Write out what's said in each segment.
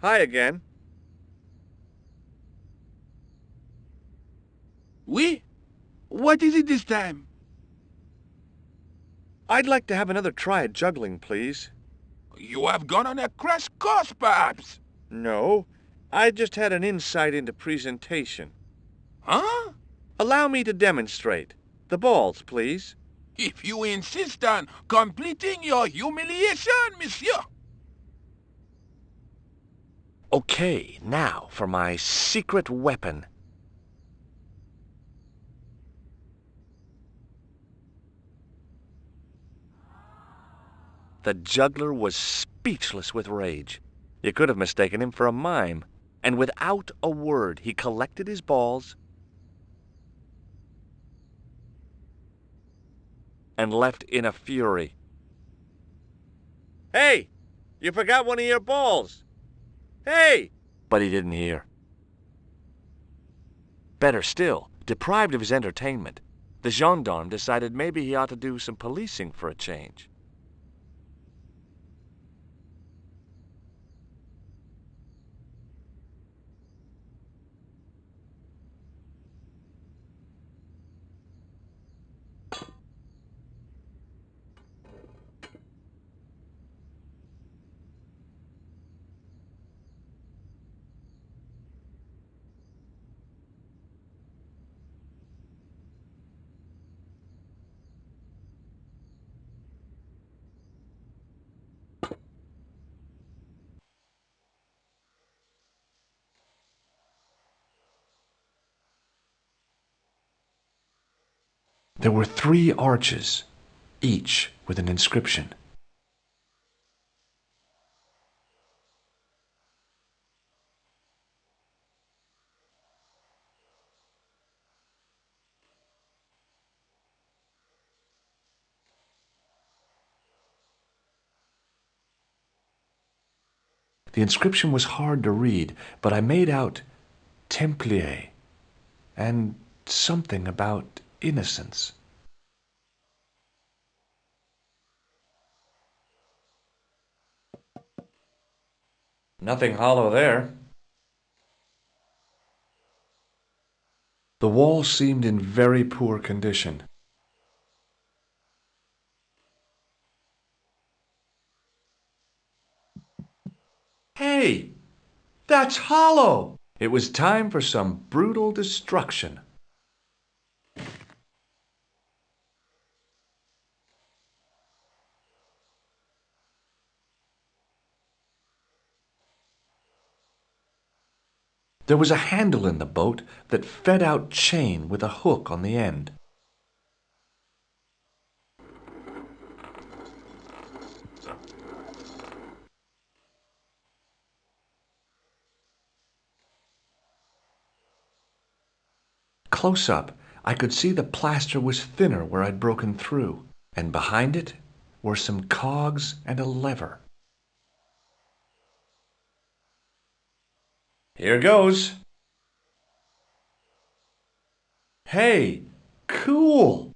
Hi again. Oui? What is it this time? I'd like to have another try at juggling, please. You have gone on a crash course, perhaps? No, I just had an insight into presentation. Huh? Allow me to demonstrate. The balls, please. If you insist on completing your humiliation, monsieur. Okay, now for my secret weapon. The juggler was speechless with rage. You could have mistaken him for a mime. And without a word, he collected his balls and left in a fury. Hey! You forgot one of your balls! Hey! But he didn't hear. Better still, deprived of his entertainment, the gendarme decided maybe he ought to do some policing for a change. There were 3 arches, each with an inscription. The inscription was hard to read, but I made out Templier and something about innocence. Nothing hollow there. The wall seemed in very poor condition. Hey! That's hollow! It was time for some brutal destruction. There was a handle in the boat that fed out chain with a hook on the end. Close up, I could see the plaster was thinner where I'd broken through, and behind it were some cogs and a lever. Here goes. Hey, cool!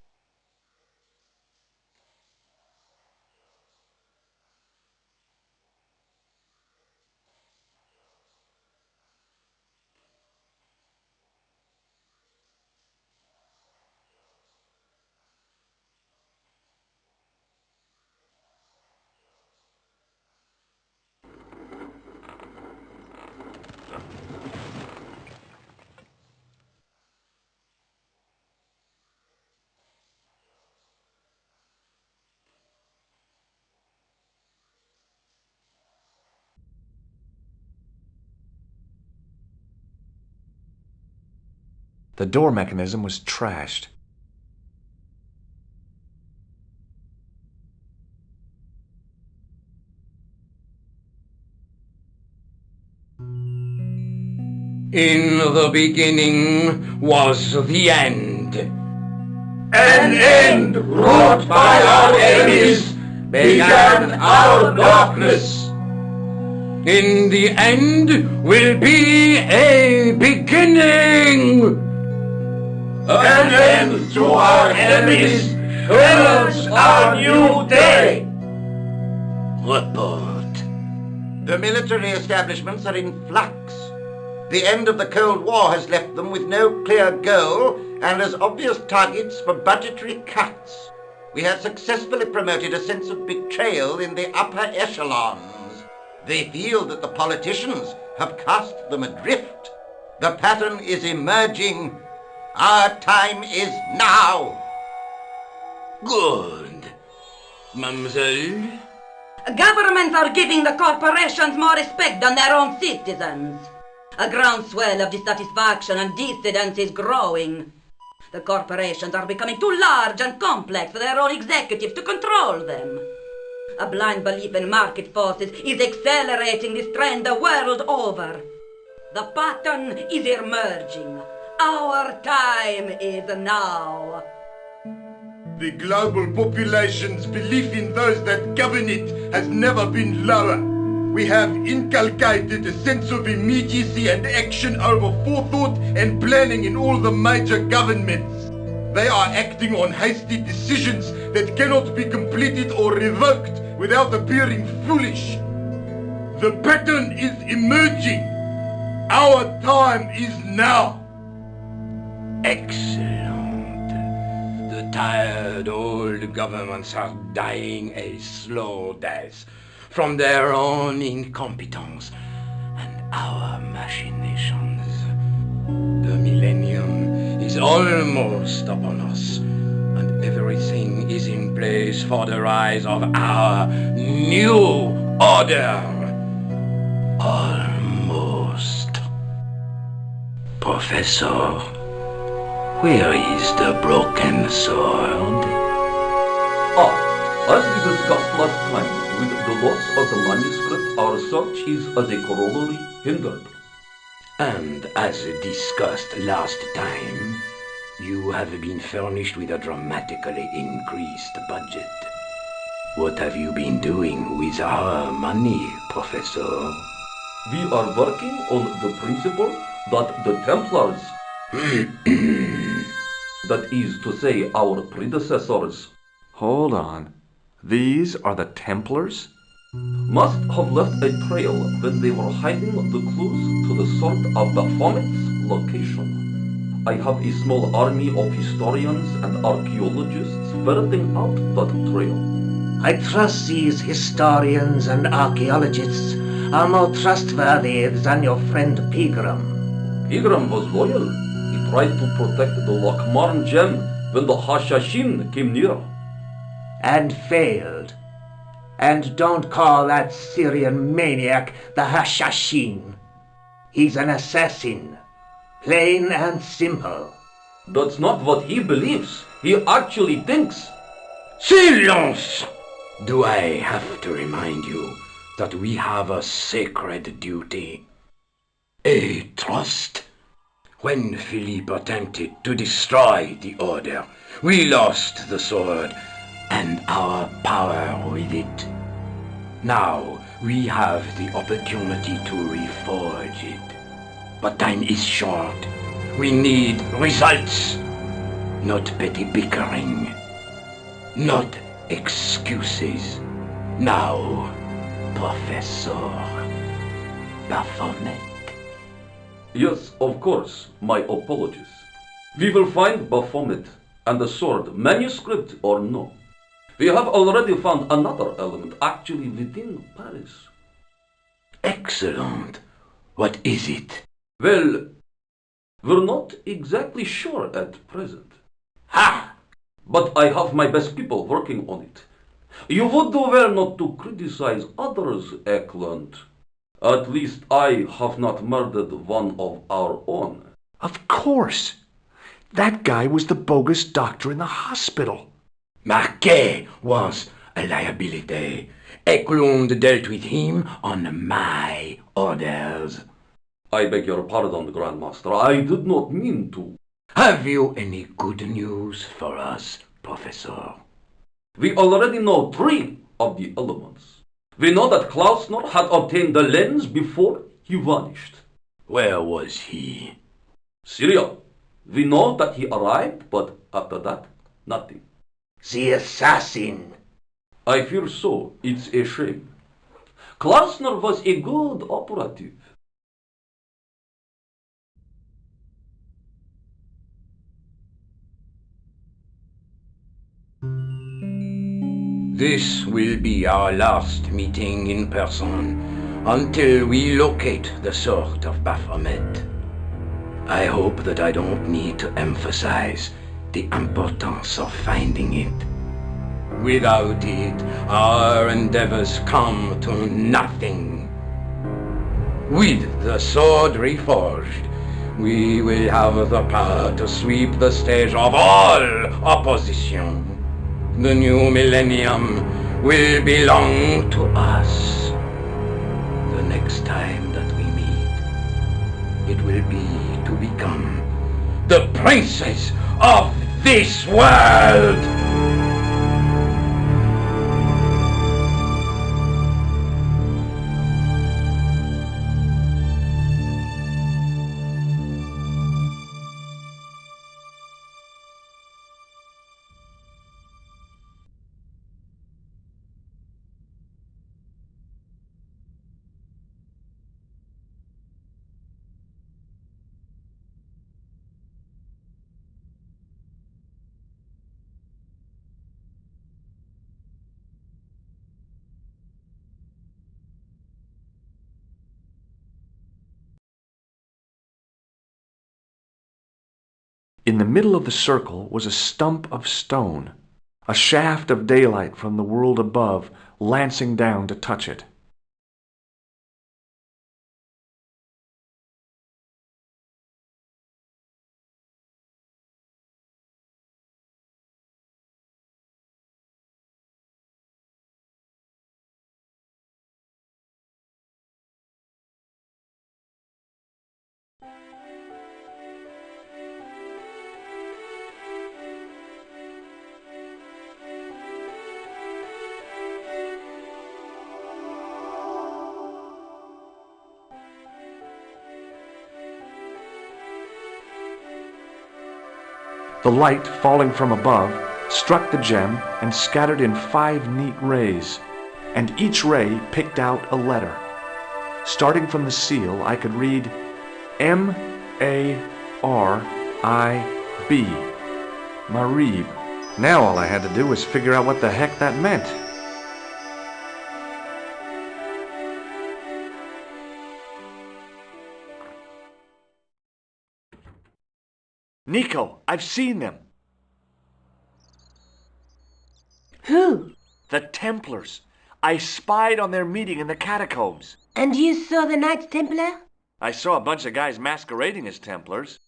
The door mechanism was trashed. In the beginning was the end. An end wrought by our enemies began our darkness. In the end will be a beginning. An end to our enemies heralds our new day. Report. The military establishments are in flux. The end of the Cold War has left them with no clear goal and as obvious targets for budgetary cuts. We have successfully promoted a sense of betrayal in the upper echelons. They feel that the politicians have cast them adrift. The pattern is emerging. Our time is now. Good. Mademoiselle? Governments are giving the corporations more respect than their own citizens. A groundswell of dissatisfaction and dissidence is growing. The corporations are becoming too large and complex for their own executives to control them. A blind belief in market forces is accelerating this trend the world over. The pattern is emerging. Our time is now. The global population's belief in those that govern it has never been lower. We have inculcated a sense of immediacy and action over forethought and planning in all the major governments. They are acting on hasty decisions that cannot be completed or revoked without appearing foolish. The pattern is emerging. Our time is now. Excellent. The tired old governments are dying a slow death from their own incompetence and our machinations. The millennium is almost upon us, and everything is in place for the rise of our new order. Almost. Professor, where is the broken sword? As we discussed last time, with the loss of the manuscript, our search is as a corollary hindered. And as discussed last time, you have been furnished with a dramatically increased budget. What have you been doing with our money, Professor? We are working on the principle that the Templars, that is to say our predecessors, Hold on. These are the Templars? must have left a trail when they were hiding the clues to the sword of Baphomet's location. I have a small army of historians and archaeologists ferreting out that trail. I trust these historians and archaeologists are more trustworthy than your friend Pegram. Pegram was loyal. He tried to protect the Lochmarn gem when the Hashashin came near. And failed. And don't call that Syrian maniac the Hashashin. He's an assassin. Plain and simple. That's not what he believes. He actually thinks. Silence! Do I have to remind you that we have a sacred duty? A trust? When Philippe attempted to destroy the order, we lost the sword and our power with it. Now we have the opportunity to reforge it. But time is short. We need results, not petty bickering, not excuses. Now, Professor Baphomet. Yes, of course, my apologies. We will find Baphomet and the sword, manuscript or no. We have already found another element actually within Paris. Excellent. What is it? Well, we're not exactly sure at present. Ha! But I have my best people working on it. You would do well not to criticize others, Eklund. At least I have not murdered one of our own. Of course. That guy was the bogus doctor in the hospital. Marquet was a liability. Eklund dealt with him on my orders. I beg your pardon, Grandmaster. I did not mean to. Have you any good news for us, Professor? We already know 3 of the elements. We know that Klausner had obtained the lens before he vanished. Where was he? Syria. We know that he arrived, but after that, nothing. The assassin. I fear so. It's a shame. Klausner was a good operative. This will be our last meeting in person until we locate the sword of Baphomet. I hope that I don't need to emphasize the importance of finding it. Without it, our endeavors come to nothing. With the sword reforged, we will have the power to sweep the stage of all opposition. The new millennium will belong to us. The next time that we meet, it will be to become the princes of this world! In the middle of the circle was a stump of stone, a shaft of daylight from the world above lancing down to touch it. The light, falling from above, struck the gem and scattered in 5 neat rays, and each ray picked out a letter. Starting from the seal, I could read M-A-R-I-B, Marib. Now all I had to do was figure out what the heck that meant. Nico, I've seen them. Who? The Templars. I spied on their meeting in the catacombs. And you saw the Knights Templar? I saw a bunch of guys masquerading as Templars.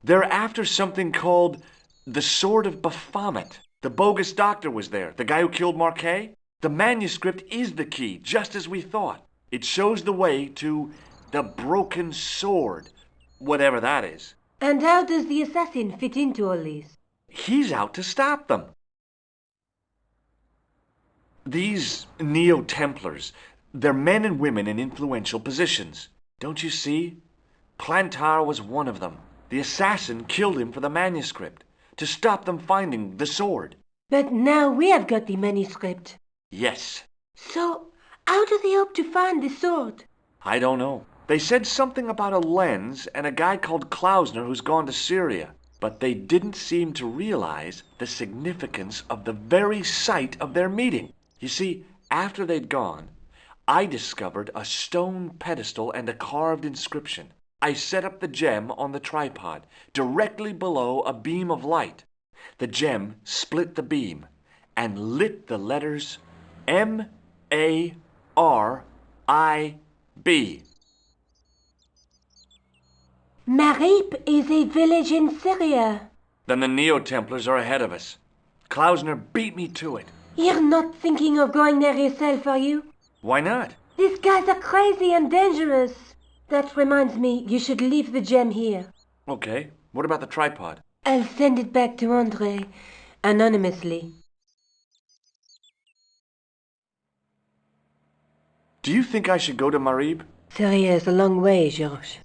They're after something called the Sword of Baphomet. The bogus doctor was there, the guy who killed Marquet. The manuscript is the key, just as we thought. It shows the way to the broken sword, whatever that is. And how does the assassin fit into all this? He's out to stop them. These neotemplars, they're men and women in influential positions. Don't you see? Plantar was one of them. The assassin killed him for the manuscript, to stop them finding the sword. But now we have got the manuscript. Yes. So, how do they hope to find the sword? I don't know. They said something about a lens and a guy called Klausner who's gone to Syria. But they didn't seem to realize the significance of the very site of their meeting. You see, after they'd gone, I discovered a stone pedestal and a carved inscription. I set up the gem on the tripod, directly below a beam of light. The gem split the beam and lit the letters M-A-R-I-B. Marib is a village in Syria. Then the Neo-Templars are ahead of us. Klausner beat me to it. You're not thinking of going there yourself, are you? Why not? These guys are crazy and dangerous. That reminds me, you should leave the gem here. Okay, what about the tripod? I'll send it back to André, anonymously. Do you think I should go to Marib? Syria is a long way, Georges.